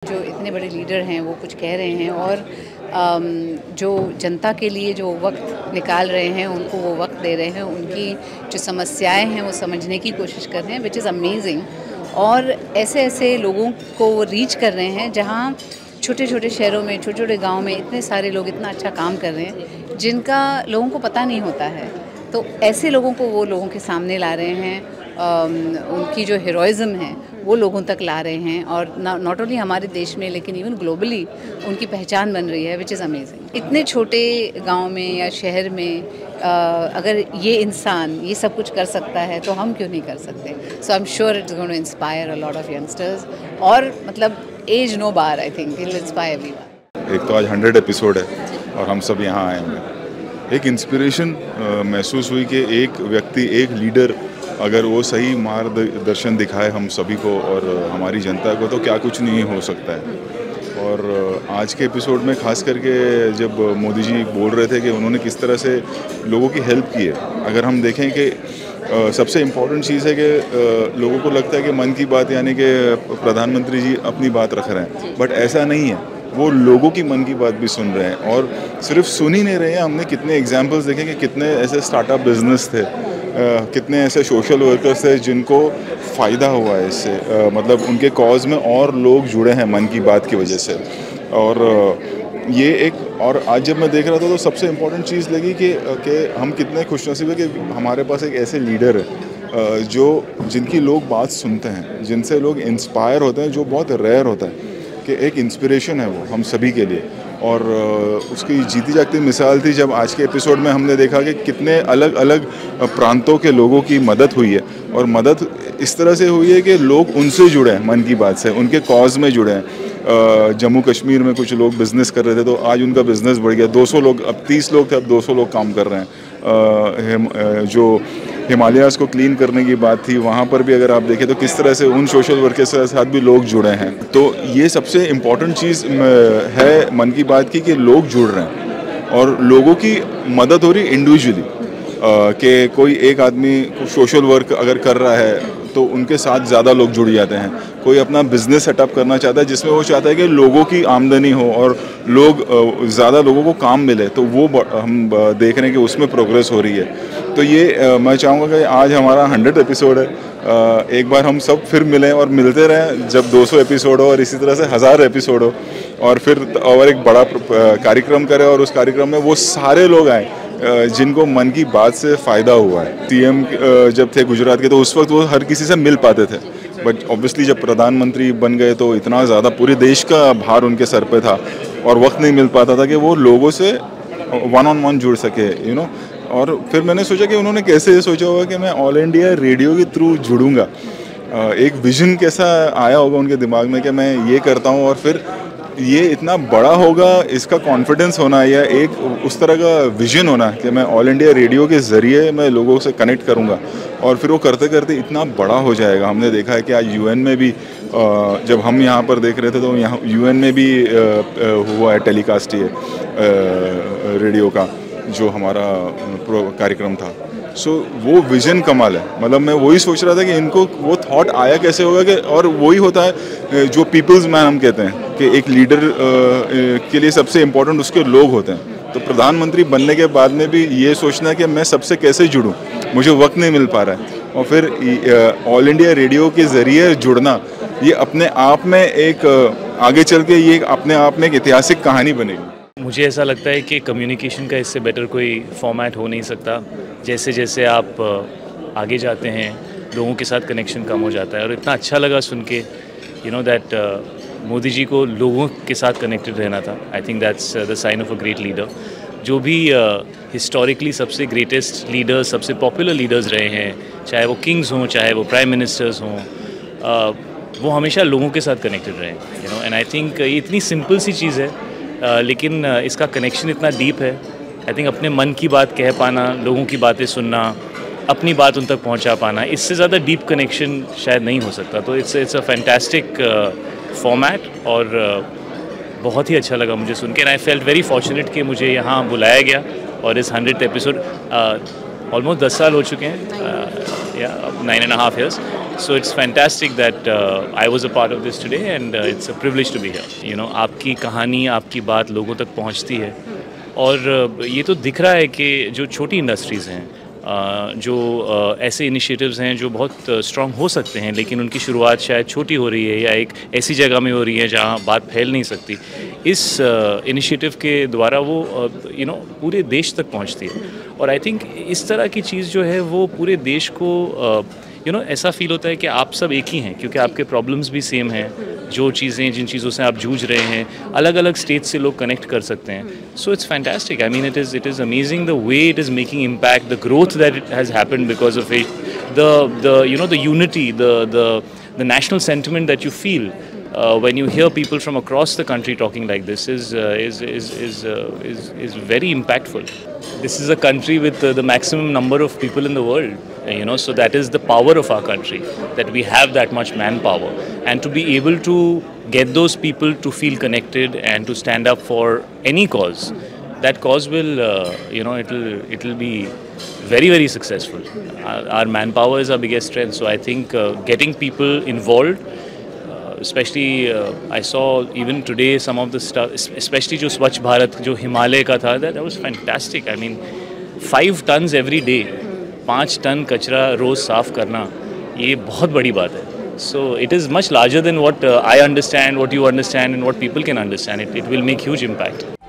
जो इतने बड़े लीडर हैं वो कुछ कह रहे हैं और जो जनता के लिए जो वक्त निकाल रहे हैं उनको वो वक्त दे रहे हैं, उनकी जो समस्याएं हैं वो समझने की कोशिश कर रहे हैं, विच इज़ अमेजिंग। और ऐसे ऐसे लोगों को वो रीच कर रहे हैं जहाँ छोटे छोटे शहरों में, छोटे छोटे गाँव में इतने सारे लोग इतना अच्छा काम कर रहे हैं जिनका लोगों को पता नहीं होता है। तो ऐसे लोगों को वो लोगों के सामने ला रहे हैं, उनकी जो हीरोइज़्म है वो लोगों तक ला रहे हैं और नॉट ओनली हमारे देश में लेकिन इवन ग्लोबली उनकी पहचान बन रही है, विच इज़ अमेजिंग। इतने छोटे गांव में या शहर में अगर ये इंसान ये सब कुछ कर सकता है तो हम क्यों नहीं कर सकते। So I am sure it's going to inspire a lot of youngsters और मतलब age no bar, I think it will inspire everyone. एक तो आज 100 एपिसोड है और हम सब यहाँ आए हैं। एक इंस्पिरेशन महसूस हुई कि एक व्यक्ति, एक लीडर अगर वो सही मार्गदर्शन दिखाए हम सभी को और हमारी जनता को तो क्या कुछ नहीं हो सकता है। और आज के एपिसोड में खास करके जब मोदी जी बोल रहे थे कि उन्होंने किस तरह से लोगों की हेल्प की है, अगर हम देखें कि सबसे इम्पोर्टेंट चीज़ है कि लोगों को लगता है कि मन की बात यानी कि प्रधानमंत्री जी अपनी बात रख रहे हैं, बट ऐसा नहीं है। वो लोगों की मन की बात भी सुन रहे हैं और सिर्फ सुन ही नहीं रहे हैं। हमने कितने एग्जाम्पल्स देखे कि कितने ऐसे स्टार्टअप बिजनेस थे, कितने ऐसे सोशल वर्कर्स थे जिनको फ़ायदा हुआ है इससे, मतलब उनके कॉज में और लोग जुड़े हैं मन की बात की वजह से। और ये एक, और आज जब मैं देख रहा था तो सबसे इम्पोर्टेंट चीज़ लगी कि हम कितने खुशनसीब है कि हमारे पास एक ऐसे लीडर है जो जिनकी लोग बात सुनते हैं, जिनसे लोग इंस्पायर होते हैं, जो बहुत रेयर होता है कि एक इंस्पिरेशन है वो हम सभी के लिए। और उसकी जीती जागती मिसाल थी जब आज के एपिसोड में हमने देखा कि कितने अलग अलग प्रांतों के लोगों की मदद हुई है। और मदद इस तरह से हुई है कि लोग उनसे जुड़े हैं, मन की बात से, उनके कॉज में जुड़े हैं। जम्मू कश्मीर में कुछ लोग बिज़नेस कर रहे थे तो आज उनका बिज़नेस बढ़ गया, 200 लोग, अब 30 लोग थे अब 200 लोग काम कर रहे हैं। जो हिमालयाज़ को क्लीन करने की बात थी, वहाँ पर भी अगर आप देखें तो किस तरह से उन सोशल वर्कर्स के साथ भी लोग जुड़े हैं। तो ये सबसे इम्पॉर्टेंट चीज़ है मन की बात की कि लोग जुड़ रहे हैं और लोगों की मदद हो रही इंडिविजुअली। कि कोई एक आदमी सोशल वर्क अगर कर रहा है तो उनके साथ ज़्यादा लोग जुड़ जाते हैं। कोई अपना बिज़नेस सेटअप करना चाहता है जिसमें वो चाहता है कि लोगों की आमदनी हो और लोग ज़्यादा लोगों को काम मिले, तो वो हम देख रहे हैं कि उसमें प्रोग्रेस हो रही है। तो ये मैं चाहूँगा कि आज हमारा 100 एपिसोड है, एक बार हम सब फिर मिलें और मिलते रहें जब 200 एपिसोड हो और इसी तरह से 1000 एपिसोड हो, और फिर और एक बड़ा कार्यक्रम करें और उस कार्यक्रम में वो सारे लोग आएँ जिनको मन की बात से फ़ायदा हुआ है। सीएम जब थे गुजरात के तो उस वक्त वो हर किसी से मिल पाते थे, बट ऑब्वियसली जब प्रधानमंत्री बन गए तो इतना ज़्यादा पूरे देश का भार उनके सर पे था और वक्त नहीं मिल पाता था कि वो लोगों से वन ऑन वन जुड़ सके, यू नो। और फिर मैंने सोचा कि उन्होंने कैसे ये सोचा होगा कि मैं ऑल इंडिया रेडियो के थ्रू जुड़ूंगा। एक विजन कैसा आया होगा उनके दिमाग में कि मैं ये करता हूँ और फिर ये इतना बड़ा होगा, इसका कॉन्फिडेंस होना या एक उस तरह का विजन होना कि मैं ऑल इंडिया रेडियो के ज़रिए मैं लोगों से कनेक्ट करूँगा और फिर वो करते करते इतना बड़ा हो जाएगा। हमने देखा है कि आज यूएन में भी जब हम यहाँ पर देख रहे थे तो यहाँ यूएन में भी हुआ है टेलीकास्ट ये रेडियो का जो हमारा कार्यक्रम था। सो वो विज़न कमाल है। मतलब मैं वही सोच रहा था कि इनको वो थॉट आया कैसे होगा कि, और वही होता है जो पीपल्स मैन हम कहते हैं कि एक लीडर के लिए सबसे इम्पोर्टेंट उसके लोग होते हैं। तो प्रधानमंत्री बनने के बाद में भी ये सोचना है कि मैं सबसे कैसे जुड़ूं, मुझे वक्त नहीं मिल पा रहा है, और फिर ऑल इंडिया रेडियो के ज़रिए जुड़ना ये अपने आप में एक आगे चल के ये अपने आप में एक ऐतिहासिक कहानी बनेगी। मुझे ऐसा लगता है कि कम्युनिकेशन का इससे बेटर कोई फॉर्मेट हो नहीं सकता। जैसे जैसे आप आगे जाते हैं लोगों के साथ कनेक्शन कम हो जाता है, और इतना अच्छा लगा सुन के you know that Modi ji को लोगों के साथ कनेक्टेड रहना था। I think that's the sign of a great leader. जो भी हिस्टोरिकली सबसे ग्रेटेस्ट लीडर्स, सबसे पॉपुलर लीडर्स रहे हैं, चाहे वो किंग्स हों, चाहे वो प्राइम मिनिस्टर्स हों, वो हमेशा लोगों के साथ कनेक्टेड रहे, you know. And I think ये इतनी सिंपल सी चीज़ है लेकिन इसका कनेक्शन इतना डीप है। आई थिंक अपने मन की बात कह पाना, लोगों की बातें सुनना, अपनी बात उन तक पहुंचा पाना, इससे ज़्यादा डीप कनेक्शन शायद नहीं हो सकता। तो इट्स अ फैंटास्टिक फॉर्मेट और बहुत ही अच्छा लगा मुझे सुन के। And I felt very fortunate कि मुझे यहाँ बुलाया गया और इस 100th एपिसोड ऑलमोस्ट 10 साल हो चुके हैं 9.5 years. So it's fantastic that I was a part of this today, and it's a privilege to be here. You know, आपकी कहानी, आपकी बात लोगों तक पहुंचती है, और ये तो दिख रहा है कि जो छोटी इंडस्ट्रीज़ हैं, जो ऐसे इनिशिएटिव्स हैं जो बहुत स्ट्रॉन्ग हो सकते हैं, लेकिन उनकी शुरुआत शायद छोटी हो रही है या एक ऐसी जगह में हो रही है जहां बात फैल नहीं सकती, इस इनिशिएटिव के द्वारा वो पूरे देश तक पहुंचती है। और आई थिंक इस तरह की चीज़ जो है वो पूरे देश को ऐसा फील होता है कि आप सब एक ही हैं, क्योंकि आपके प्रॉब्लम्स भी सेम हैं, जो चीज़ें जिन चीज़ों से आप जूझ रहे हैं, अलग अलग स्टेट से लोग कनेक्ट कर सकते हैं। So it's fantastic. I mean it is amazing the way it is making impact, the growth that it has happened because of it, the unity, the national sentiment that you feel when you hear people from across the country talking like this is very impactful. This is a country with the maximum number of people in the world, so that is the power of our country, that we have that much manpower, and to be able to get those people to feel connected and to stand up for any cause, that cause will it'll be very, very successful. Our manpower is our biggest strength, so I think getting people involved, especially I saw even today some of the stuff, especially जो स्वच्छ भारत जो हिमालय का था, that was fantastic. I mean 5 tons every day, 5 ton कचरा रोज़ साफ़ करना, ये बहुत बड़ी बात है. So it is much larger than what I understand, what you understand, and what people can understand. It will make huge impact.